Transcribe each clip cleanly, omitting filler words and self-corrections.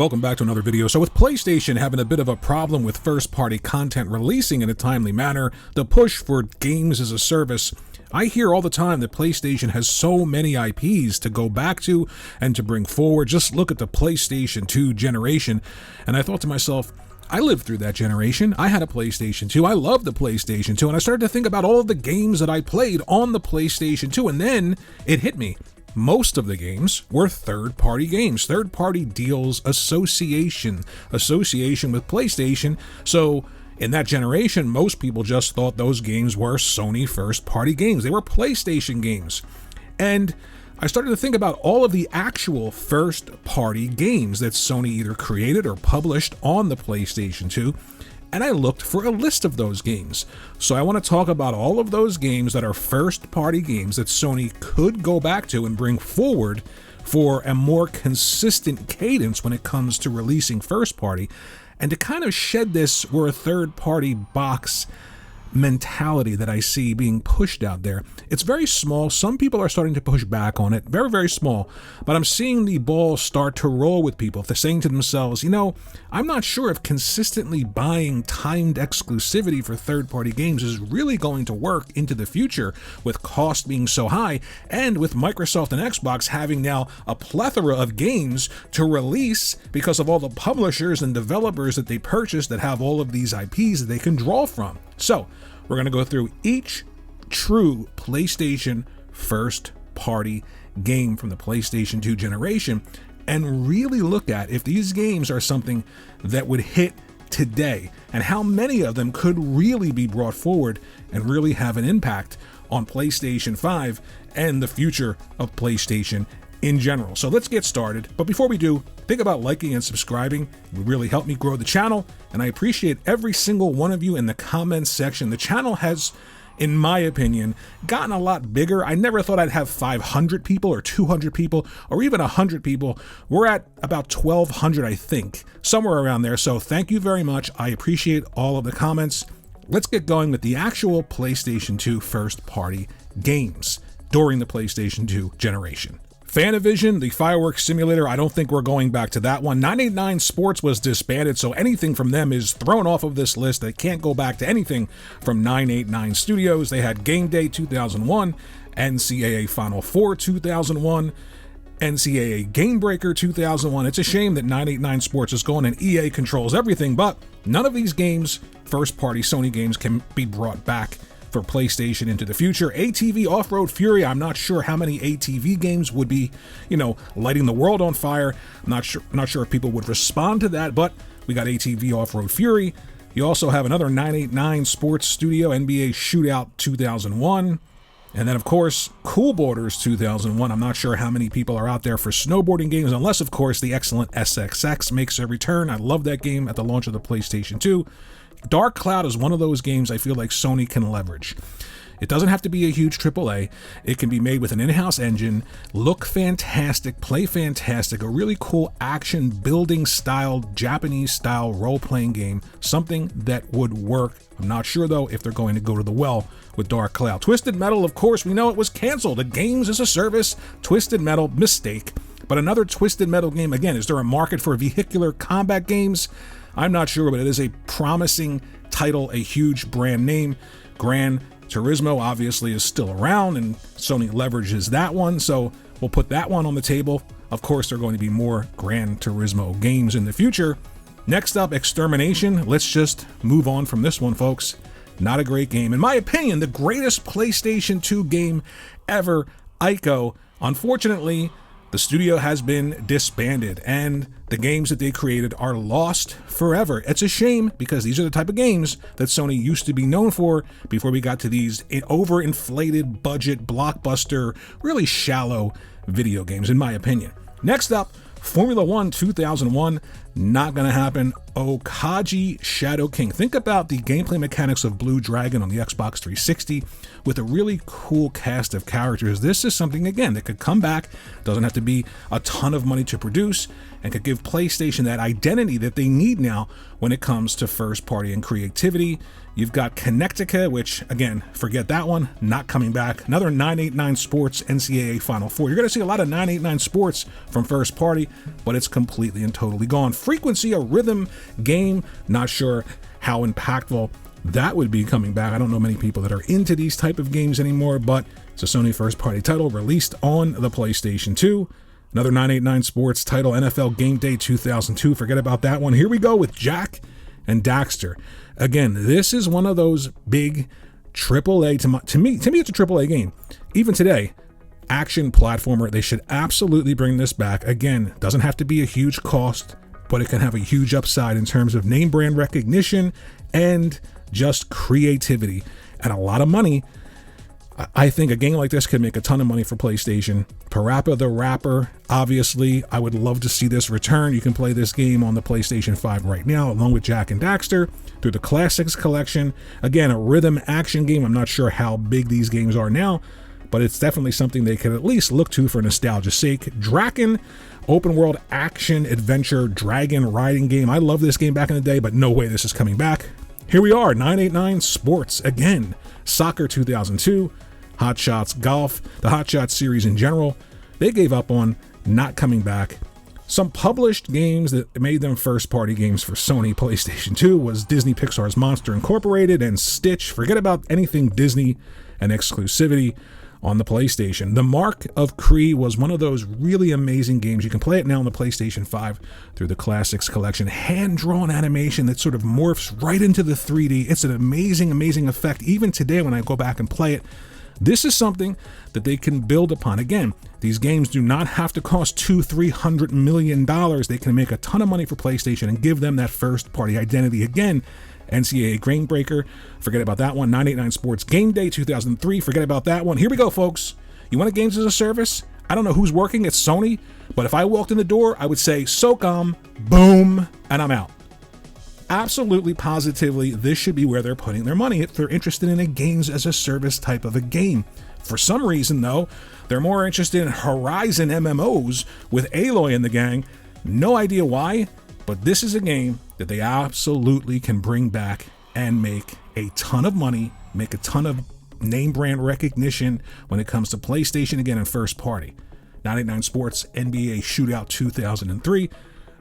Welcome back to another video. So with PlayStation having a bit of a problem with first-party content releasing in a timely manner, the push for games as a service, I hear all the time that PlayStation has so many IPs to go back to and to bring forward. Just look at the PlayStation 2 generation. And I thought to myself, I lived through that generation. I had a PlayStation 2. I loved the PlayStation 2. And I started to think about all of the games that I played on the PlayStation 2. And then it hit me. Most of the games were third-party games, third-party deals, association with PlayStation. So in that generation, most people just thought those games were Sony first-party games. They were PlayStation games. And I started to think about all of the actual first-party games that Sony either created or published on the PlayStation 2. And I looked for a list of those games. So I want to talk about all of those games that are first-party games that Sony could go back to and bring forward for a more consistent cadence when it comes to releasing first-party, and to kind of shed this we're a third-party box mentality that I see being pushed out there. It's very small. Some people are starting to push back on it. Very, very small. But I'm seeing the ball start to roll with people. If they're saying to themselves, I'm not sure if consistently buying timed exclusivity for third-party games is really going to work into the future with cost being so high, and with Microsoft and Xbox having now a plethora of games to release because of all the publishers and developers that they purchased that have all of these IPs that they can draw from. So, we're going to go through each true PlayStation first-party game from the PlayStation 2 generation and really look at if these games are something that would hit today and how many of them could really be brought forward and really have an impact on PlayStation 5 and the future of PlayStation in general. So let's get started. But before we do, think about liking and subscribing. It would really help me grow the channel, and I appreciate every single one of you in the comments section. The channel has, in my opinion, gotten a lot bigger. I never thought I'd have 500 people or 200 people or even 100 people. We're at about 1,200, I think, somewhere around there. So thank you very much. I appreciate all of the comments. Let's get going with the actual PlayStation 2 first-party games during the PlayStation 2 generation. Fanavision, the fireworks simulator, I don't think we're going back to that one. 989 Sports was disbanded, so anything from them is thrown off of this list. They can't go back to anything from 989 Studios. They had Game Day 2001, NCAA Final Four 2001, NCAA Game Breaker 2001. It's a shame that 989 Sports is gone and EA controls everything, but none of these games, first-party Sony games, can be brought back for PlayStation into the future. ATV Off-Road Fury, I'm not sure how many ATV games would be, lighting the world on fire. I'm not sure if people would respond to that, but we got ATV Off-Road Fury. You also have another 989 Sports Studio, NBA Shootout 2001. And then, of course, Cool Borders 2001. I'm not sure how many people are out there for snowboarding games, unless, of course, the excellent SXX makes a return. I love that game at the launch of the PlayStation 2. Dark Cloud is one of those games I feel like Sony can leverage. It doesn't have to be a huge AAA. It can be made with an in-house engine, look fantastic, play fantastic, a really cool action building style, Japanese style role-playing game, something that would work. I'm not sure though if they're going to go to the well with Dark Cloud. Twisted Metal, of course, we know it was canceled. A games as a service, Twisted Metal, mistake. But another Twisted Metal game, again, is there a market for vehicular combat games? I'm not sure, but it is a promising title, a huge brand name. Gran Turismo obviously is still around, and Sony leverages that one, so we'll put that one on the table. Of course, there are going to be more Gran Turismo games in the future. Next up, Extermination. Let's just move on from this one, folks. Not a great game. In my opinion, the greatest PlayStation 2 game ever, Ico. Unfortunately, the studio has been disbanded, and the games that they created are lost forever. It's a shame, because these are the type of games that Sony used to be known for before we got to these overinflated budget, blockbuster, really shallow video games, in my opinion. Next up, Formula 1 2001. Not going to happen. Okage Shadow King. Think about the gameplay mechanics of Blue Dragon on the Xbox 360 with a really cool cast of characters. This is something, again, that could come back, doesn't have to be a ton of money to produce, and could give PlayStation that identity that they need now when it comes to first party and creativity. You've got Connecticut, which, again, forget that one, not coming back. Another 989 Sports NCAA Final Four. You're going to see a lot of 989 Sports from first party, but it's completely and totally gone. Frequency, a rhythm game, not sure how impactful that would be coming back. I don't know many people that are into these type of games anymore, but it's a Sony first party title released on the PlayStation 2. Another 989 Sports title, NFL Game Day 2002. Forget about that one. Here we go with Jak and Daxter. Again, this is one of those big AAA, to me, it's a AAA game. Even today, action platformer, they should absolutely bring this back. Again, doesn't have to be a huge cost, but it can have a huge upside in terms of name brand recognition and just creativity and a lot of money. I think a game like this could make a ton of money for PlayStation. Parappa the Rapper, obviously, I would love to see this return. You can play this game on the PlayStation 5 right now, along with Jak and Daxter, through the Classics collection. Again, a rhythm action game. I'm not sure how big these games are now, but it's definitely something they could at least look to for nostalgia's sake. Draken, open world action adventure dragon riding game. I love this game back in the day, but no way this is coming back. Here we are, 989 Sports again. Soccer 2002. Hot Shots Golf, the Hot Shots series in general, they gave up on, not coming back. Some published games that made them first-party games for Sony PlayStation 2 was Disney Pixar's Monster Incorporated and Stitch. Forget about anything Disney and exclusivity on the PlayStation. The Mark of Kree was one of those really amazing games. You can play it now on the PlayStation 5 through the Classics collection. Hand-drawn animation that sort of morphs right into the 3D. It's an amazing, amazing effect. Even today when I go back and play it, this is something that they can build upon. Again, these games do not have to cost $200-300 million. They can make a ton of money for PlayStation and give them that first-party identity. Again, NCAA Grainbreaker, forget about that one. 989 Sports Game Day 2003, forget about that one. Here we go, folks. You want a games as a service? I don't know who's working at Sony, but if I walked in the door, I would say, SOCOM, boom, and I'm out. Absolutely, positively, this should be where they're putting their money if they're interested in a games as a service type of a game. For some reason, though, they're more interested in Horizon MMOs with Aloy and the gang. No idea why, but this is a game that they absolutely can bring back and make a ton of money, make a ton of name brand recognition when it comes to PlayStation, again, in first party. 989 Sports NBA Shootout 2003.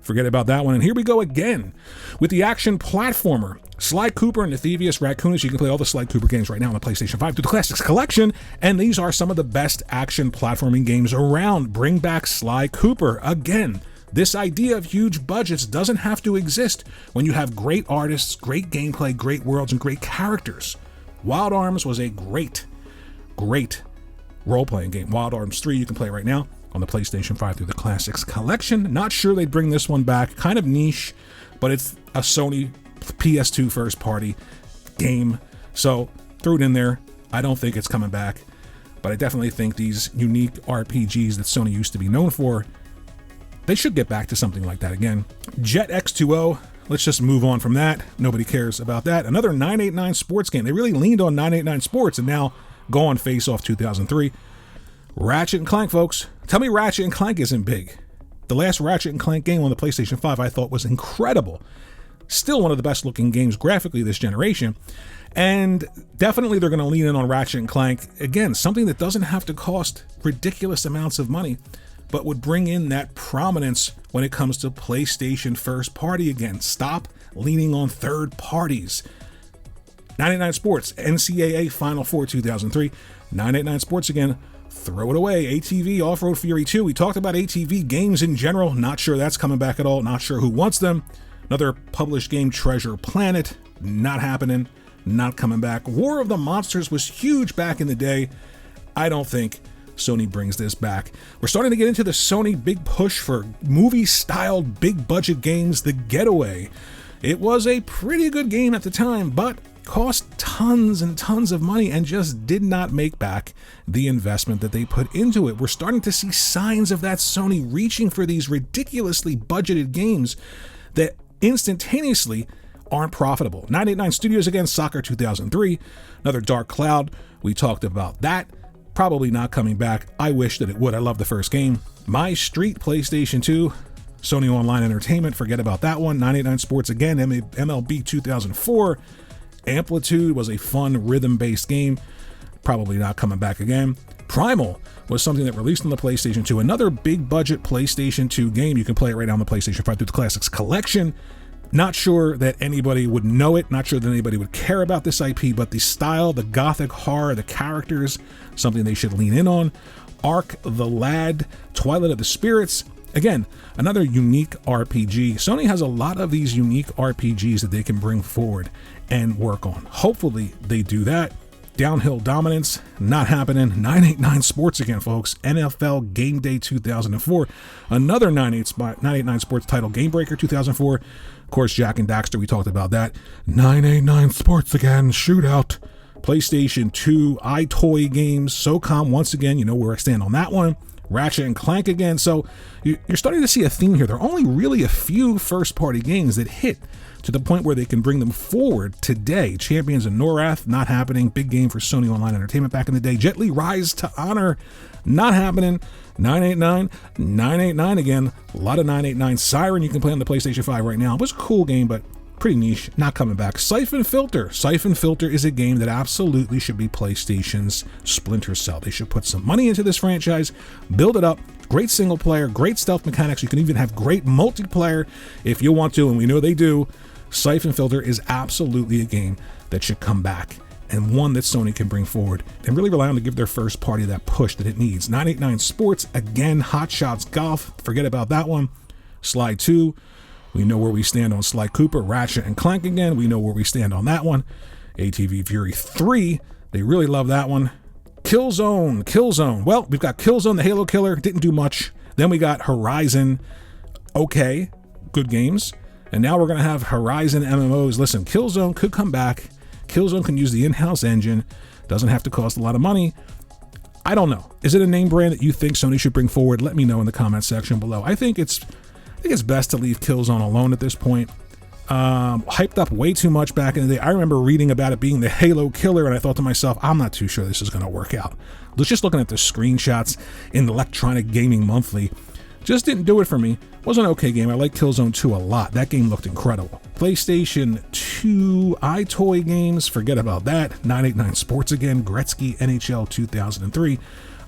Forget about that one. And here we go again with the action platformer. Sly Cooper and the Thievius Raccoonus. You can play all the Sly Cooper games right now on the PlayStation 5 through the Classics collection. And these are some of the best action platforming games around. Bring back Sly Cooper. Again, this idea of huge budgets doesn't have to exist when you have great artists, great gameplay, great worlds, and great characters. Wild Arms was a great role-playing game. Wild Arms 3 you can play right now on the PlayStation 5 through the Classics collection. Not sure they'd bring this one back. Kind of niche, but it's a Sony PS2 first-party game. So threw it in there. I don't think it's coming back, but I definitely think these unique RPGs that Sony used to be known for, they should get back to something like that again. Jet X2O, let's just move on from that. Nobody cares about that. Another 989 Sports game. They really leaned on 989 Sports and now go on Face Off 2003. Ratchet and Clank, folks. Tell me Ratchet and Clank isn't big. The last Ratchet and Clank game on the PlayStation 5 I thought was incredible. Still one of the best looking games graphically this generation. And definitely they're going to lean in on Ratchet and Clank. Again, something that doesn't have to cost ridiculous amounts of money, but would bring in that prominence when it comes to PlayStation first party again. Stop leaning on third parties. 989 Sports, NCAA Final Four 2003. 989 Sports again. Throw it away. ATV Off-Road Fury 2. We talked about ATV games in general. Not sure that's coming back at all. Not sure who wants them. Another published game, Treasure Planet. Not happening. Not coming back. War of the Monsters was huge back in the day. I don't think Sony brings this back. We're starting to get into the Sony big push for movie-styled big-budget games, The Getaway. It was a pretty good game at the time, but cost tons and tons of money and just did not make back the investment that they put into it. We're starting to see signs of that Sony reaching for these ridiculously budgeted games that instantaneously aren't profitable. 989 Studios again, Soccer 2003, another Dark Cloud. We talked about that. Probably not coming back. I wish that it would. I love the first game. My Street, PlayStation 2, Sony Online Entertainment, forget about that one. 989 Sports again, MLB 2004. Amplitude was a fun rhythm-based game. Probably not coming back again. Primal was something that released on the PlayStation 2. Another big budget PlayStation 2 game. You can play it right now on the PlayStation 5 through the Classics Collection. Not sure that anybody would know it. Not sure that anybody would care about this IP, but the style, the gothic horror, the characters, something they should lean in on. Ark the Lad, Twilight of the Spirits. Again, another unique RPG. Sony has a lot of these unique RPGs that they can bring forward and work on. Hopefully they do that. Downhill Dominance, not happening. 989 Sports again, folks. NFL Game Day 2004. Another 989 Sports title, Game Breaker 2004. Of course, Jack and Daxter, we talked about that. 989 Sports again, Shootout. PlayStation 2, iToy games, SOCOM, once again, you know where I stand on that one. Ratchet and Clank again. So you're starting to see a theme here. There are only really a few first-party games that hit to the point where they can bring them forward today. Champions of Norath, not happening. Big game for Sony Online Entertainment back in the day. Jet Li Rise to Honor, not happening. 989 again. A lot of 989. Siren you can play on the PlayStation 5 right now. It was a cool game, but pretty niche, not coming back. Siphon Filter. Siphon Filter is a game that absolutely should be PlayStation's Splinter Cell. They should put some money into this franchise, build it up. Great single player, great stealth mechanics. You can even have great multiplayer if you want to, and we know they do. Siphon Filter is absolutely a game that should come back, and one that Sony can bring forward and really rely on to give their first party that push that it needs. 989 Sports, again, Hot Shots Golf, forget about that one. Sly 2, we know where we stand on Sly Cooper. Ratchet and Clank again, we know where we stand on that one. ATV Fury 3, they really love that one. Killzone. Well, we've got Killzone, the Halo killer, didn't do much. Then we got Horizon, okay, good games. And now we're going to have Horizon MMOs. Listen, Killzone could come back. Killzone can use the in-house engine. Doesn't have to cost a lot of money. I don't know. Is it a name brand that you think Sony should bring forward? Let me know in the comment section below. I think it's best to leave Killzone alone at this point. Hyped up way too much back in the day. I remember reading about it being the Halo killer, and I thought to myself, I'm not too sure this is going to work out. Just looking at the screenshots in Electronic Gaming Monthly, just didn't do it for me. Was an okay game. I like Killzone 2 a lot. That game looked incredible. PlayStation 2 iToy games, forget about that. 989 Sports again. Gretzky NHL 2003.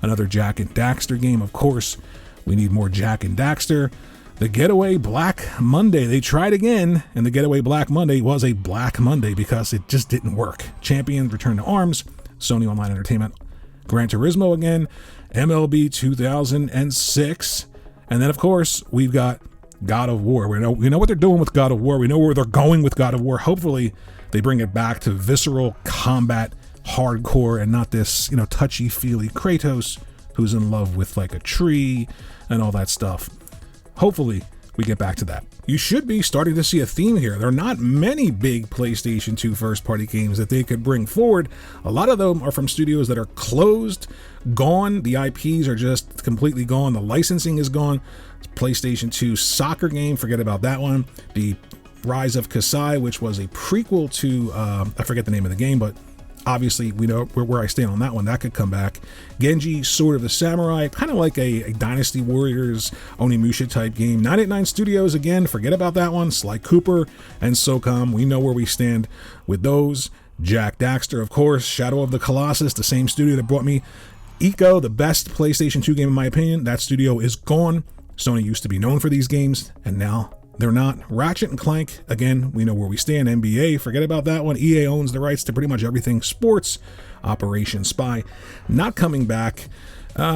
Another Jack and Daxter game, of course. We need more Jack and Daxter. The Getaway Black Monday. They tried again, and the Getaway Black Monday was a Black Monday because it just didn't work. Champions Return to Arms, Sony Online Entertainment. Gran Turismo again, MLB 2006. And then, of course, we've got God of War. We know what they're doing with God of War. We know where they're going with God of War. Hopefully, they bring it back to visceral combat, hardcore, and not this, touchy-feely Kratos who's in love with like a tree and all that stuff. Hopefully, we get back to that. You should be starting to see a theme here. There are not many big PlayStation 2 first-party games that they could bring forward. A lot of them are from studios that are closed, gone. The IPs are just completely gone. The licensing is gone. PlayStation 2 soccer game, forget about that one. The Rise of Kasai, which was a prequel to, I forget the name of the game, but obviously we know where I stand on that one. That could come back. Genji, Sword of the Samurai, kind of like a Dynasty Warriors, Onimusha type game. 989 Studios, again, forget about that one. Sly Cooper and SOCOM, we know where we stand with those. Jack Daxter, of course. Shadow of the Colossus, the same studio that brought me Ico, the best PlayStation 2 game in my opinion. That studio is gone. Sony used to be known for these games, and now they're not. Ratchet and Clank, again, we know where we stand. NBA, forget about that one. EA owns the rights to pretty much everything sports. Operation Spy, not coming back.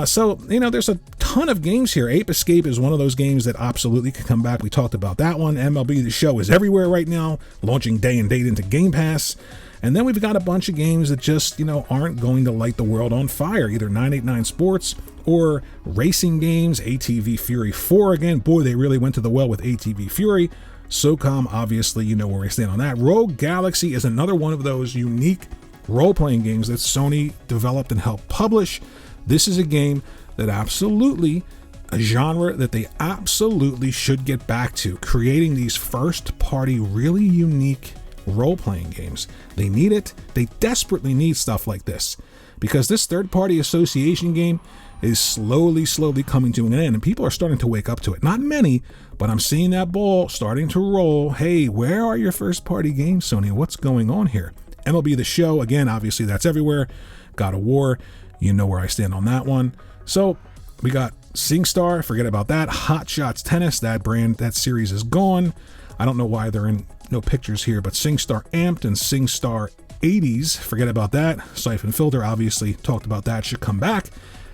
So, there's a ton of games here. Ape Escape is one of those games that absolutely could come back. We talked about that one. MLB The Show is everywhere right now, launching day and date into Game Pass. And then we've got a bunch of games that just, aren't going to light the world on fire. Either 989 Sports or racing games. ATV Fury 4 again. Boy, they really went to the well with ATV Fury. SOCOM, obviously, you know where we stand on that. Rogue Galaxy is another one of those unique role-playing games that Sony developed and helped publish. This is a game that absolutely a genre that they absolutely should get back to, creating these first-party, really unique role-playing games. They need it. They desperately need stuff like this, because this third-party association game is slowly coming to an end, and people are starting to wake up to it. Not many, but I'm seeing that ball starting to roll. Hey, where are your first-party games, Sony? What's going on here? MLB The Show, again, obviously that's everywhere. God of War, you know where I stand on that one. So we got SingStar, forget about that. Hot Shots Tennis, that series is gone. I don't know why they're in no pictures here, but SingStar Amped and SingStar 80s, forget about that. Siphon Filter, obviously talked about that, should come back.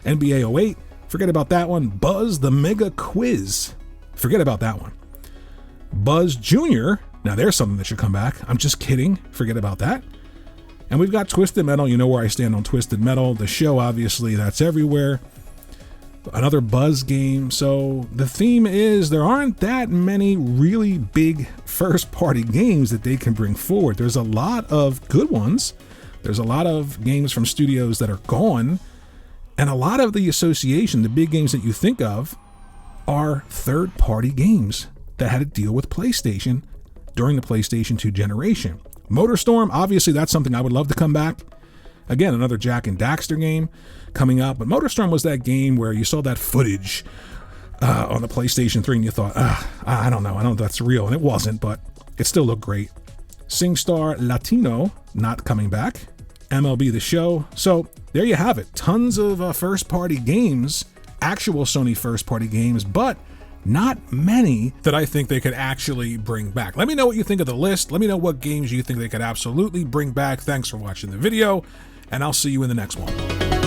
NBA 08, forget about that one. Buzz the Mega Quiz, forget about that one. Buzz Jr., now there's something that should come back. I'm just kidding, forget about that. And we've got Twisted Metal, you know where I stand on Twisted Metal. The show, obviously, that's everywhere. Another Buzz game. So the theme is there aren't that many really big first-party games that they can bring forward. There's a lot of good ones. There's a lot of games from studios that are gone. And a lot of the association, the big games that you think of, are third-party games that had to deal with PlayStation during the PlayStation 2 generation. MotorStorm, obviously that's something I would love to come back. Again, another Jack and Daxter game coming up. But MotorStorm was that game where you saw that footage on the PlayStation 3 and you thought, I don't know if that's real. And it wasn't, but it still looked great. SingStar Latino, not coming back. MLB The Show. So there you have it. Tons of first-party games, actual Sony first-party games, but not many that I think they could actually bring back. Let me know what you think of the list. Let me know what games you think they could absolutely bring back. Thanks for watching the video, and I'll see you in the next one.